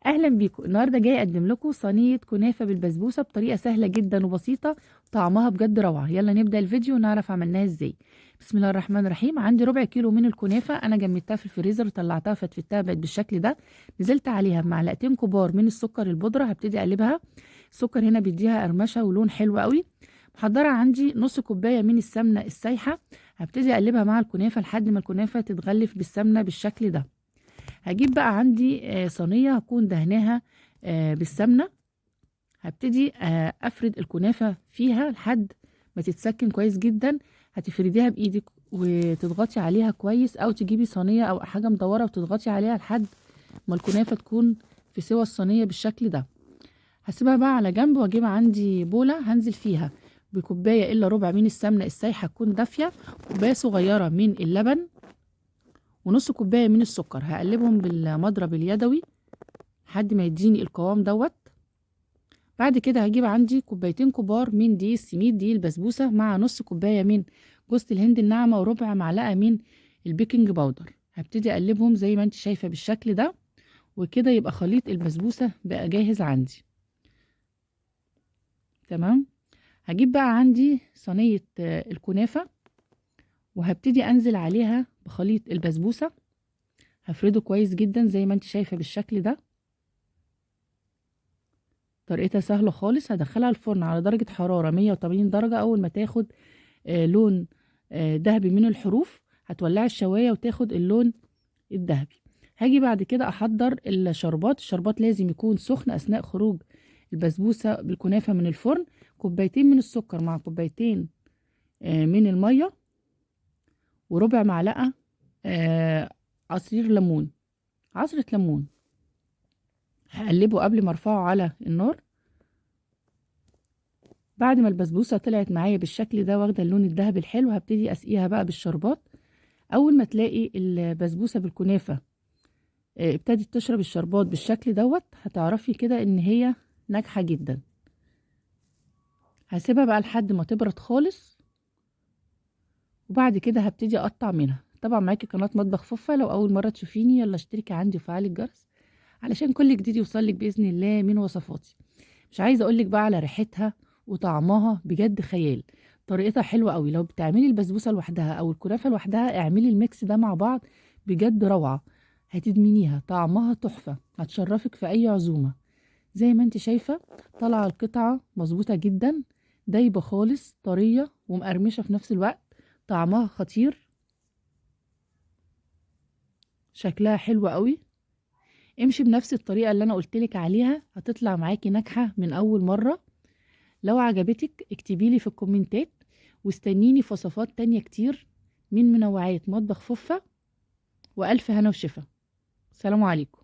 اهلا بيكم. النهارده جاي اقدم لكم صينيه كنافه بالبسبوسه بطريقه سهله جدا وبسيطه. طعمها بجد روعه. يلا نبدا الفيديو ونعرف عملناها ازاي. بسم الله الرحمن الرحيم. عندي ربع كيلو من الكنافه، انا جمدتها في الفريزر وطلعتها فتفتها بقت بالشكل ده. نزلت عليها بمعلقتين كبار من السكر البودره، هبتدي اقلبها. السكر هنا بيديها قرمشه ولون حلو قوي. محضره عندي نص كوبايه من السمنه السايحه، هبتدي اقلبها مع الكنافه لحد ما الكنافه تتغلف بالسمنه بالشكل ده. هجيب بقى عندي صينية هكون دهناها بالسمنة. هبتدي افرد الكنافة فيها لحد ما تتسكن كويس جدا. هتفرديها بايدك وتضغطي عليها كويس، او تجيبي صينية او حاجة مدورة وتضغطي عليها لحد ما الكنافة تكون في سوى الصينية بالشكل ده. هسيبها بقى على جنب واجيب عندي بولة هنزل فيها بكوباية الا ربع من السمنة السايحة تكون دافية، كوباية صغيرة من اللبن، ونص كوباية من السكر. هقلبهم بالمضرب اليدوي لحد ما يديني القوام دوت. بعد كده هجيب عندي كوبايتين كبار من دقيق السميد، دقيق البسبوسة، مع نص كوباية من جوز الهند الناعمة، وربع معلقة من البيكنج باودر. هبتدي اقلبهم زي ما انت شايفة بالشكل ده، وكده يبقى خليط البسبوسة بقى جاهز عندي. تمام. هجيب بقى عندي صينية الكنافة، وهبتدي انزل عليها بخليط البسبوسة. هفرده كويس جدا زي ما انت شايفة بالشكل ده. طريقتها سهلة خالص. هدخلها الفرن على درجة حرارة 180 درجة. أول ما تاخد لون ذهبي من الحروف، هتولعي الشواية وتاخد اللون الذهبي. هاجي بعد كده أحضر الشربات لازم يكون سخن أثناء خروج البسبوسة بالكنافة من الفرن. كوبايتين من السكر مع كوبايتين من المية، وربع معلقة عصير ليمون، عصرة ليمون. هقلبه قبل ما ارفعه على النار. بعد ما البسبوسه طلعت معايا بالشكل ده واخده اللون الذهبي الحلو، هبتدي اسقيها بقى بالشربات. اول ما تلاقي البسبوسه بالكنافه ابتدت تشرب الشربات بالشكل دوت، هتعرفي كده ان هي ناجحه جدا. هسيبها بقى لحد ما تبرد خالص، وبعد كده هبتدي اقطع منها. طبعا معاكي قناه مطبخ فوفا، لو اول مره تشوفيني يلا اشتركي عندي وفعلي الجرس علشان كل جديد يوصلك باذن الله من وصفاتي. مش عايزه اقولك بقى على ريحتها وطعمها بجد خيال. طريقتها حلوه قوي. لو بتعملي البسبوسه لوحدها او الكنافه لوحدها، اعملي الميكس ده مع بعض، بجد روعه. هتدمنيها، طعمها تحفه، هتشرفك في اي عزومه. زي ما انت شايفه طالعه القطعه مظبوطه جدا، دايبه خالص، طريه ومقرمشه في نفس الوقت. طعمها خطير، شكلها حلو قوي. امشي بنفس الطريقه اللي انا قلتلك عليها، هتطلع معاكي ناجحه من اول مره. لو عجبتك اكتبيلي في الكومنتات، واستنيني في وصفات تانية كتير من منوعات مطبخ فوفا. وألف هنا وشفا. سلام عليكم.